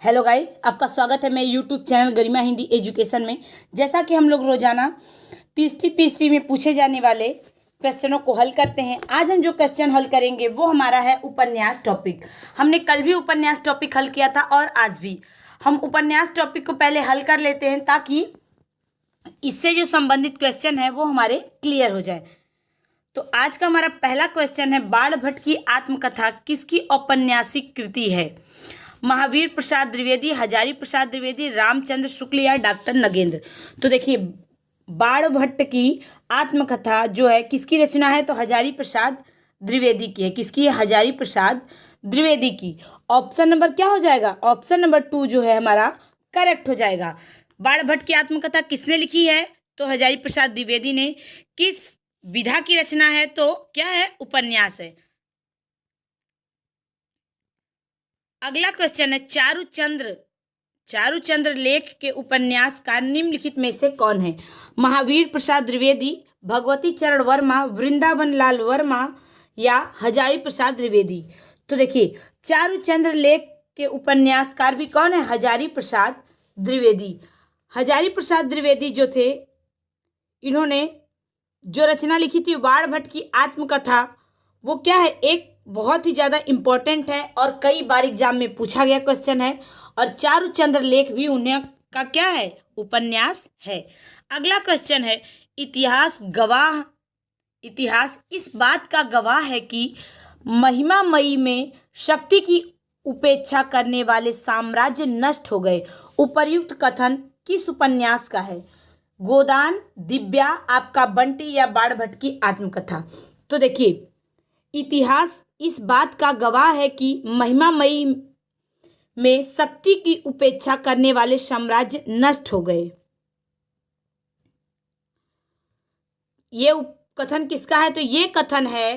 Hello guys, आपका स्वागत है मेरे यूट्यूब चैनल गरिमा हिंदी एजुकेशन में। जैसा कि हम लोग रोजाना टीएसटी पीएसटी में पूछे जाने वाले क्वेश्चनों को हल करते हैं, आज हम जो क्वेश्चन हल करेंगे वो हमारा है उपन्यास टॉपिक। हमने कल भी उपन्यास टॉपिक हल किया था और आज भी हम उपन्यास टॉपिक को पहले हल कर लेते हैं ताकि इससे जो संबंधित क्वेश्चन है वो हमारे क्लियर हो जाए। तो आज का हमारा पहला क्वेश्चन है, बाण भट्ट की आत्मकथा किसकी औपन्यासिक कृति है? महावीर प्रसाद द्विवेदी, हजारी प्रसाद द्विवेदी, रामचंद्र शुक्ल या डॉक्टर नगेंद्र। तो देखिए, बाण भट्ट की आत्मकथा जो है किसकी रचना है? तो हजारी प्रसाद द्विवेदी की है। किसकी है? हजारी प्रसाद द्विवेदी की। ऑप्शन नंबर क्या हो जाएगा? ऑप्शन नंबर 2 जो है हमारा करेक्ट हो जाएगा। बाण भट्ट की आत्मकथा किसने लिखी है? तो हजारी प्रसाद द्विवेदी ने। किस विधा की रचना है? तो क्या है? उपन्यास है। अगला क्वेश्चन है, चारुचंद्र लेख के उपन्यासकार निम्नलिखित में से कौन है? महावीर प्रसाद द्विवेदी, भगवती चरण वर्मा, वृंदावन लाल वर्मा या हजारी प्रसाद द्विवेदी। तो देखिए, चारुचंद्र लेख के उपन्यासकार भी कौन है? हजारी प्रसाद द्विवेदी। हजारी प्रसाद द्विवेदी जो थे, इन्होंने जो रचना लिखी थी बाण भट्ट की आत्मकथा, वो क्या है? एक बहुत ही ज़्यादा इम्पोर्टेंट है और कई बार एग्जाम में पूछा गया क्वेश्चन है। और चारुचंद्र लेख भी उन्हें का क्या है? उपन्यास है। अगला क्वेश्चन है, इतिहास इस बात का गवाह है कि महिमामयी में शक्ति की उपेक्षा करने वाले साम्राज्य नष्ट हो गए। उपर्युक्त कथन किस उपन्यास का है? गोदान, दिव्या, आपका बंटी या बाण भट्ट की आत्मकथा। तो देखिए, इतिहास इस बात का गवाह है कि महिमामयी में शक्ति की उपेक्षा करने वाले साम्राज्य नष्ट हो गए। ये कथन किसका है? तो ये कथन है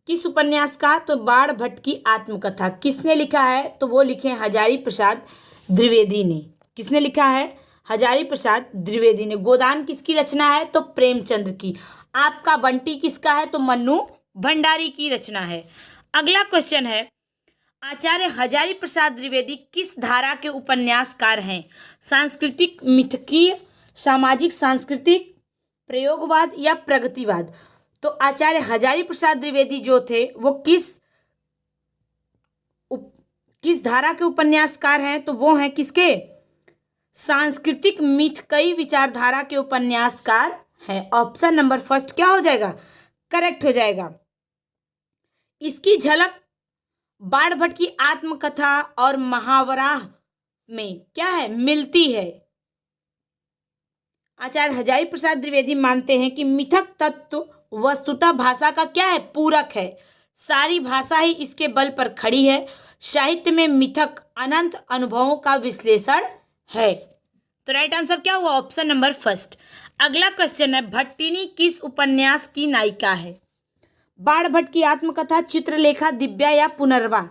किस उपन्यास का? तो बाण भट्ट की आत्मकथा। किसने लिखा है? तो वो लिखे हजारी प्रसाद द्विवेदी ने। किसने लिखा है? हजारी प्रसाद द्विवेदी ने। गोदान किसकी रचना है? तो प्रेमचंद्र की। आपका बंटी किसका है? तो मन्नू भंडारी की रचना है। अगला क्वेश्चन है, आचार्य हजारी प्रसाद द्विवेदी किस धारा के उपन्यासकार हैं? सांस्कृतिक मिथकीय, सामाजिक सांस्कृतिक, प्रयोगवाद या प्रगतिवाद। तो आचार्य हजारी प्रसाद द्विवेदी जो थे वो किस धारा के उपन्यासकार हैं? तो वो हैं किसके? सांस्कृतिक मिथकई विचारधारा के उपन्यासकार हैं। ऑप्शन नंबर फर्स्ट क्या हो जाएगा? करेक्ट हो जाएगा। इसकी झलक बाण भट्ट की आत्मकथा और महावरा में क्या है? मिलती है। आचार्य हजारी प्रसाद द्विवेदी मानते हैं कि मिथक तत्व वस्तुतः भाषा का क्या है? पूरक है। सारी भाषा ही इसके बल पर खड़ी है। साहित्य में मिथक अनंत अनुभवों का विश्लेषण है। तो राइट आंसर क्या हुआ? Option number first. अगला क्वेश्चन है, भट्टिनी किस उपन्यास की नायिका है? बाण भट्ट की आत्मकथा, चित्रलेखा, दिव्या या पुनर्नवा।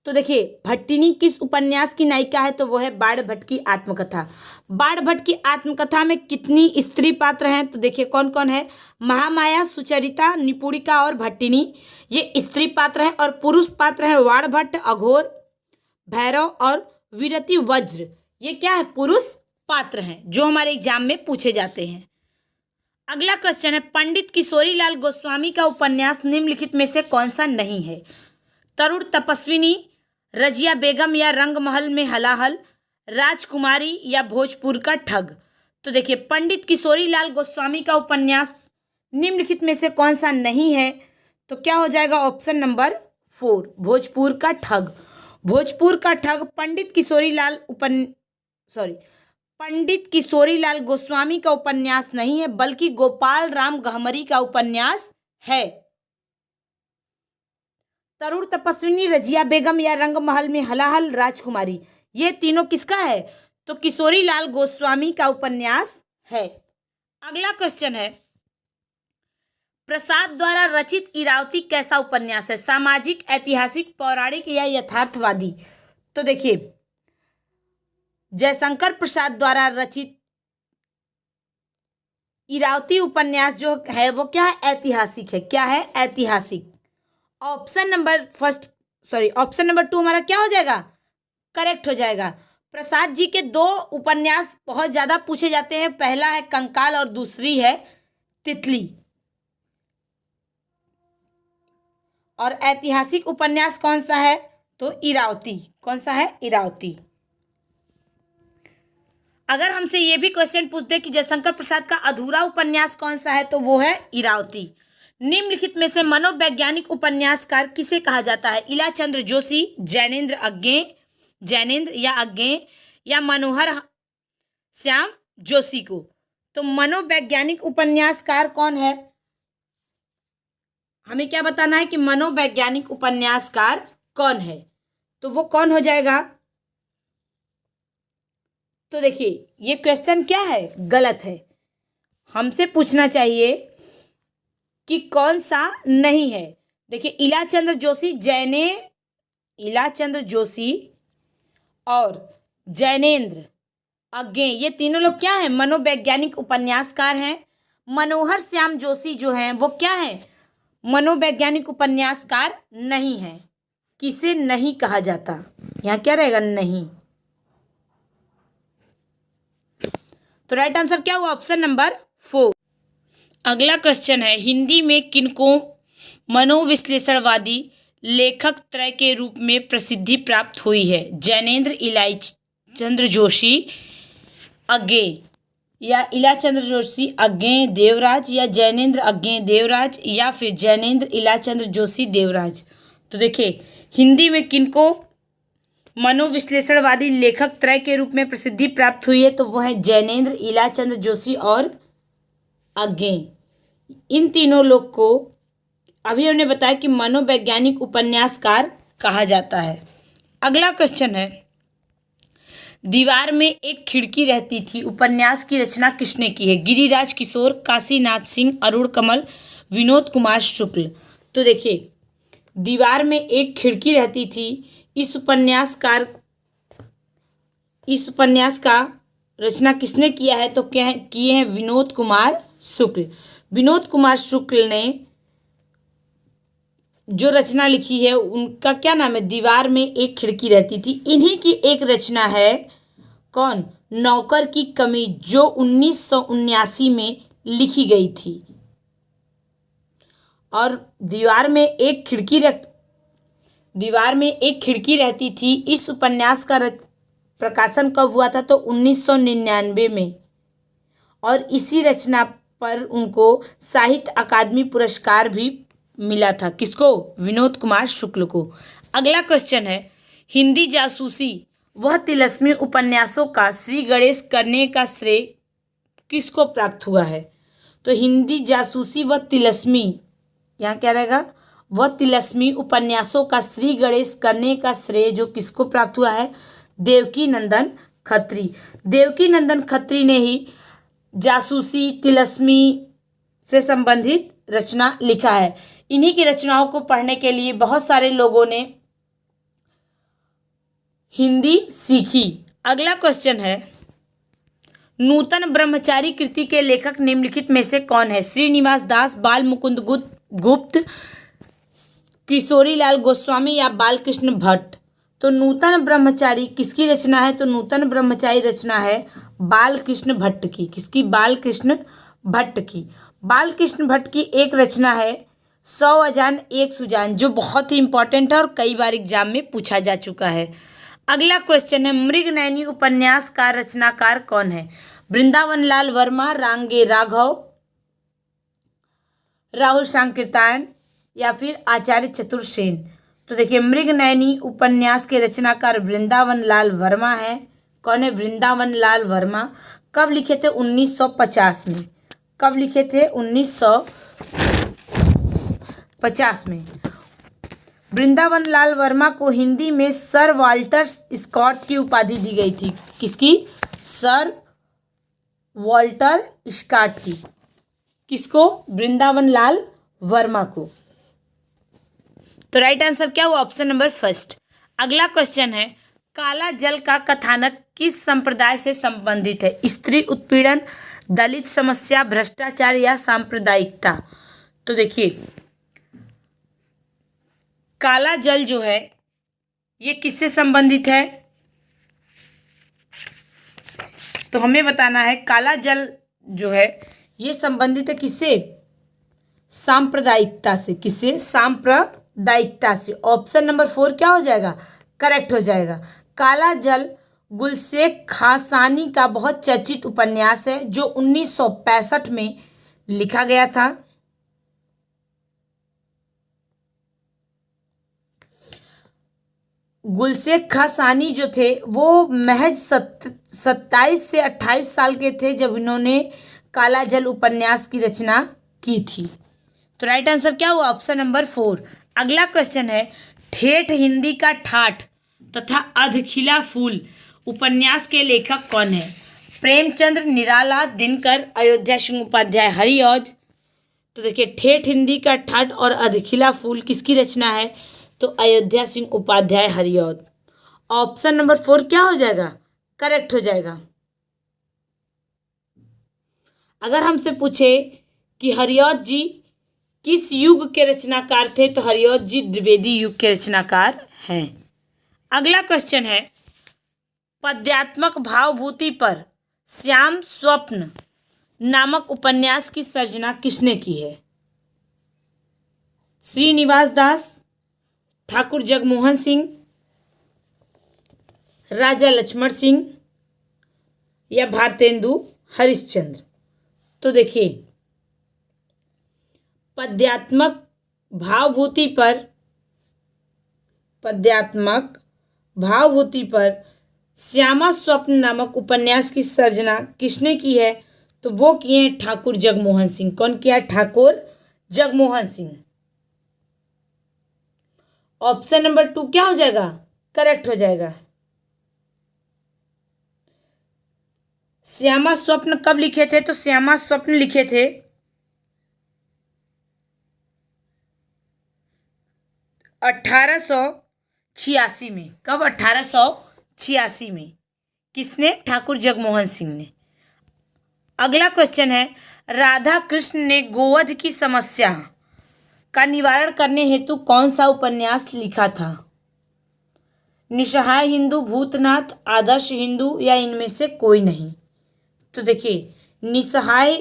तो देखिए, भट्टिनी किस उपन्यास की नायिका है? तो वो है बाण भट्ट की आत्मकथा। बाण भट्ट की आत्मकथा में कितनी स्त्री पात्र हैं? तो देखिए कौन कौन है? महामाया, सुचरिता, निपुणिका और भट्टिनी, ये स्त्री पात्र हैं। और पुरुष पात्र हैं बाण भट्ट, अघोर, भैरव और वीरति वज्र। ये क्या है? पुरुष पात्र हैं जो हमारे एग्जाम में पूछे जाते हैं। अगला क्वेश्चन है, पंडित किशोरीलाल गोस्वामी का उपन्यास निम्नलिखित में से कौन सा नहीं है? तरुण तपस्विनी, रजिया बेगम या रंगमहल में हलाहल, राजकुमारी या भोजपुर का ठग। तो देखिए, पंडित किशोरीलाल गोस्वामी का उपन्यास निम्नलिखित में से कौन सा नहीं है? तो क्या हो जाएगा? ऑप्शन नंबर 4, भोजपुर का ठग। भोजपुर का ठग पंडित किशोरीलाल गोस्वामी का उपन्यास नहीं है, बल्कि गोपाल राम गहमरी का उपन्यास है। तरुण तपस्विनी, रजिया बेगम या रंगमहल में हलाहल, राजकुमारी, ये तीनों किसका है? तो किशोरीलाल गोस्वामी का उपन्यास है। अगला क्वेश्चन है, प्रसाद द्वारा रचित इरावती कैसा उपन्यास है? सामाजिक, ऐतिहासिक, पौराणिक या यथार्थवादी। तो देखिए, जयशंकर प्रसाद द्वारा रचित इरावती उपन्यास जो है वो क्या है? ऐतिहासिक है। क्या है? ऐतिहासिक। Option number first sorry, option number 2 हमारा क्या हो जाएगा, करेक्ट हो जाएगा। प्रसाद जी के 2 उपन्यास बहुत ज़्यादा पूछे जाते हैं, पहला है कंकाल और दूसरी है तितली। और ऐतिहासिक उपन्यास कौन सा है, तो इरावती। कौन सा है, इरावती। अगर हमसे ये भी क्वेश्चन पूछ दे कि जयशंकर प्रसाद का अधूरा उपन्यास कौन सा है, तो वो है इरावती। निम्नलिखित में से मनोवैज्ञानिक उपन्यासकार किसे कहा जाता है, इलाचंद्र जोशी, जैनेन्द्र अज्ञे या मनोहर श्याम जोशी को। तो मनोवैज्ञानिक उपन्यासकार कौन है, हमें क्या बताना है कि मनोवैज्ञानिक उपन्यासकार कौन है, तो वो कौन हो जाएगा। तो देखिए ये क्वेश्चन क्या है, गलत है। हमसे पूछना चाहिए कि कौन सा नहीं है। देखिए इलाचंद्र जोशी और जैनेन्द्र अज्ञे, ये तीनों लोग क्या हैं, मनोवैज्ञानिक उपन्यासकार हैं। मनोहर श्याम जोशी जो हैं वो क्या है, मनोवैज्ञानिक उपन्यासकार नहीं है। किसे नहीं कहा जाता, यहाँ क्या रहेगा, नहीं। तो राइट आंसर क्या हुआ, ऑप्शन नंबर 4। अगला क्वेश्चन है, हिंदी में किनको मनोविश्लेषणवादी लेखक त्रय के रूप में प्रसिद्धि प्राप्त हुई है, जैनेन्द्र इलाचंद्र जोशी अज्ञे या इलाचंद्र जोशी अज्ञे देवराज या जैनेन्द्र अज्ञे देवराज या फिर जैनेन्द्र इलाचंद्र जोशी देवराज। तो देखिए हिंदी में किनको मनोविश्लेषणवादी लेखक त्रय के रूप में प्रसिद्धि प्राप्त हुई है, तो वो है जैनेन्द्र इलाचंद्र जोशी और अज्ञे। इन तीनों लोग को अभी हमने बताया कि मनोवैज्ञानिक उपन्यासकार कहा जाता है। अगला क्वेश्चन है, दीवार में एक खिड़की रहती थी उपन्यास की रचना किसने की है, गिरिराज किशोर, काशीनाथ सिंह, अरुण कमल, विनोद कुमार शुक्ल। तो देखिए दीवार में एक खिड़की रहती थी, इस उपन्यास का रचना किसने किया है, तो क्या किए हैं, विनोद कुमार शुक्ल। विनोद कुमार शुक्ल ने जो रचना लिखी है उनका क्या नाम है, दीवार में एक खिड़की रहती थी। इन्हीं की एक रचना है कौन, नौकर की कमीज, जो 1979 में लिखी गई थी। और दीवार में एक खिड़की रहती थी, इस उपन्यास का प्रकाशन कब हुआ था, तो 1999 में। और इसी रचना पर उनको साहित्य अकादमी पुरस्कार भी मिला था, किसको, विनोद कुमार शुक्ल को। अगला क्वेश्चन है, हिंदी जासूसी वह तिलस्मी उपन्यासों का श्री गणेश करने का श्रेय किसको प्राप्त हुआ है, तो हिंदी जासूसी व तिलस्मी, यहाँ क्या रहेगा, वह तिलस्मी उपन्यासों का श्री गणेश करने का श्रेय जो किसको प्राप्त हुआ है, देवकीनंदन खत्री। देवकीनंदन खत्री ने ही जासूसी तिलस्मी से संबंधित रचना लिखा है। इन्हीं की रचनाओं को पढ़ने के लिए बहुत सारे लोगों ने हिंदी सीखी। अगला क्वेश्चन है, नूतन ब्रह्मचारी कृति के लेखक निम्नलिखित में से कौन है, श्रीनिवास दास, बाल मुकुंद गुप्त, किशोरीलाल गोस्वामी या बालकृष्ण भट्ट। तो नूतन ब्रह्मचारी किसकी रचना है, तो नूतन ब्रह्मचारी रचना है बालकृष्ण भट्ट की। किसकी, बालकृष्ण भट्ट की। बालकृष्ण भट्ट की एक रचना है 100 अजान एक सुजान, जो बहुत ही इंपॉर्टेंट है और कई बार एग्जाम में पूछा जा चुका है। अगला क्वेश्चन है, मृगनयनी उपन्यास का रचनाकार कौन है, वृंदावन लाल वर्मा, रांगे राघव, राहुल सांकृत्यायन या फिर आचार्य चतुर सेन। तो देखिए मृगनयनी उपन्यास के रचनाकार वृंदावन लाल वर्मा है। कौन है, वृंदावन लाल वर्मा। कब लिखे थे, 1950 में। कब लिखे थे, 1950 में। वृंदावन लाल वर्मा को हिंदी में सर वाल्टर स्कॉट की उपाधि दी गई थी। किसकी, सर वाल्टर स्कॉट की। किसको, वृंदावन लाल वर्मा को। तो राइट आंसर क्या हुआ, ऑप्शन नंबर 1। अगला क्वेश्चन है, काला जल का कथानक किस संप्रदाय से संबंधित है, स्त्री उत्पीड़न, दलित समस्या, भ्रष्टाचार या सांप्रदायिकता। तो देखिए काला जल जो है ये किससे संबंधित है? तो हमें बताना है काला जल जो है ये संबंधित है किससे? सांप्रदायिकता से। किससे? सांप्रदायिकता से। ऑप्शन नंबर 4 क्या हो जाएगा? करेक्ट हो जाएगा। काला जल गुलशेख खासानी का बहुत चर्चित उपन्यास है जो 1965 में लिखा गया था। गुलशेख खासानी जो थे वो महज 27 से 28 साल के थे जब इन्होंने काला जल उपन्यास की रचना की थी। तो राइट आंसर क्या हुआ? Option number 4। अगला क्वेश्चन है, ठेठ हिंदी का ठाठ तथा अधखिला फूल उपन्यास के लेखक कौन है? प्रेमचंद्र, निराला, दिनकर, अयोध्या सिंह उपाध्याय, हरिऔध। तो देखिए, ठेठ हिंदी का ठाठ और अधखिला फूल किसकी रचना है? तो अयोध्या सिंह उपाध्याय, हरिऔध। ऑप्शन नंबर 4 क्या हो जाएगा? करेक्ट हो जाएगा। अगर हमसे पूछे कि हरिऔध जी किस युग के रचनाकार थे, तो हरिऔध जी द्विवेदी युग के रचनाकार हैं। अगला क्वेश्चन है, पद्यात्मक भावभूति पर श्याम स्वप्न नामक उपन्यास की सर्जना किसने की है? श्रीनिवास दास, ठाकुर जगमोहन सिंह, राजा लक्ष्मण सिंह या भारतेंदु हरिश्चंद्र। तो देखिए, पद्यात्मक भावभूति पर श्यामा स्वप्न नामक उपन्यास की सर्जना किसने की है? तो वो किए हैं ठाकुर जगमोहन सिंह। कौन किया है? ठाकुर जगमोहन सिंह। ऑप्शन नंबर 2 क्या हो जाएगा? करेक्ट हो जाएगा। श्यामा स्वप्न कब लिखे थे? तो श्यामा स्वप्न लिखे थे 1886 में। कब? 1886 में। किसने? ठाकुर जगमोहन सिंह ने। अगला क्वेश्चन है, राधा कृष्ण ने गोवध की समस्या का निवारण करने हेतु कौन सा उपन्यास लिखा था? निसहाय हिंदू, भूतनाथ, आदर्श हिंदू या इनमें से कोई नहीं। तो देखिए, निसहाय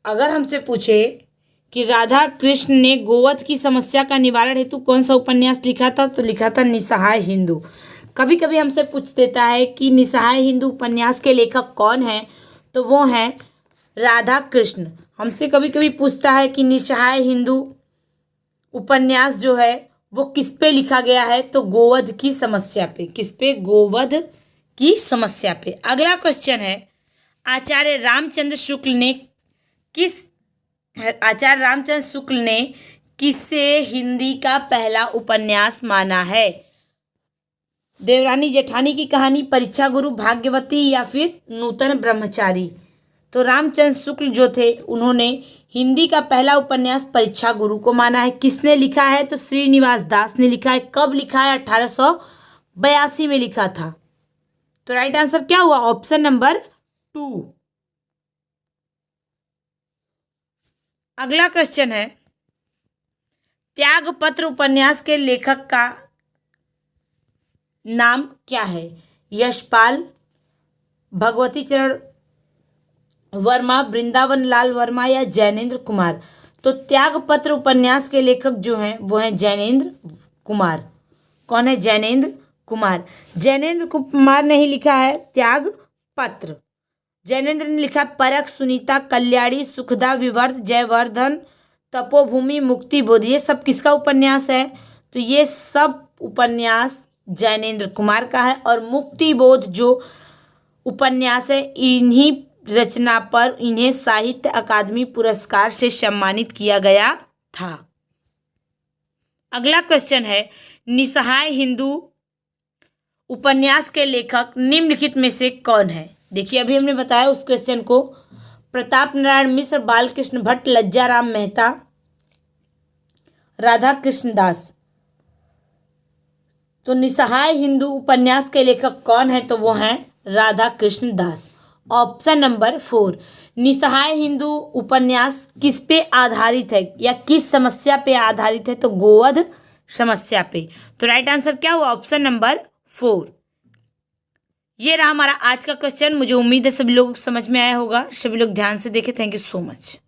अगर हमसे पूछे कि राधा कृष्ण ने गोवध की समस्या का निवारण हेतु कौन सा उपन्यास लिखा था, तो लिखा था निसहाय हिंदू। कभी कभी हमसे पूछ देता है कि निसहाय हिंदू उपन्यास के लेखक कौन हैं, तो वो हैं राधा कृष्ण। हमसे कभी कभी पूछता है कि निसहाय हिंदू उपन्यास जो है वो किस पे लिखा गया है, तो गोवध की समस्या पे। किस पे? गोवध की समस्या पे। अगला क्वेश्चन है, आचार्य रामचंद्र शुक्ल ने किसे हिंदी का पहला उपन्यास माना है? देवरानी जेठानी की कहानी, परीक्षा गुरु, भाग्यवती या फिर नूतन ब्रह्मचारी। तो रामचंद्र शुक्ल जो थे उन्होंने हिंदी का पहला उपन्यास परीक्षा गुरु को माना है। किसने लिखा है? तो श्रीनिवास दास ने लिखा है। कब लिखा है? 1882 में लिखा था। तो राइट आंसर क्या हुआ? Option number 2। अगला क्वेश्चन है, त्यागपत्र उपन्यास के लेखक का नाम क्या है? यशपाल, भगवती चरण वर्मा, वृंदावन लाल वर्मा या जैनेन्द्र कुमार। तो त्यागपत्र उपन्यास के लेखक जो हैं वो हैं जैनेन्द्र कुमार। कौन है? जैनेन्द्र कुमार। जैनेन्द्र कुमार ने ही लिखा है त्यागपत्र। जैनेन्द्र ने लिखा परख, सुनीता, कल्याणी, सुखदा, विवर्त, जयवर्धन, तपोभूमि, मुक्तिबोध। ये सब किसका उपन्यास है? तो ये सब उपन्यास जैनेन्द्र कुमार का है। और मुक्तिबोध जो उपन्यास है, इन्हीं रचना पर इन्हें साहित्य अकादमी पुरस्कार से सम्मानित किया गया था। अगला क्वेश्चन है, निसहाय हिंदू उपन्यास के लेखक निम्नलिखित में से कौन है? देखिए, अभी हमने बताया उस क्वेश्चन को। प्रताप नारायण मिश्र, बालकृष्ण भट्ट, लज्जाराम मेहता, राधा कृष्ण दास। तो निसहाय हिंदू उपन्यास के लेखक कौन है? तो वो हैं राधा कृष्ण दास। Option number 4। निसहाय हिंदू उपन्यास किस पे आधारित है या किस समस्या पे आधारित है? तो गोवध समस्या पे। तो राइट आंसर क्या हुआ? Option number 4। ये रहा हमारा आज का क्वेश्चन। मुझे उम्मीद है सभी लोग समझ में आया होगा। सभी लोग ध्यान से देखें। Thank you so much.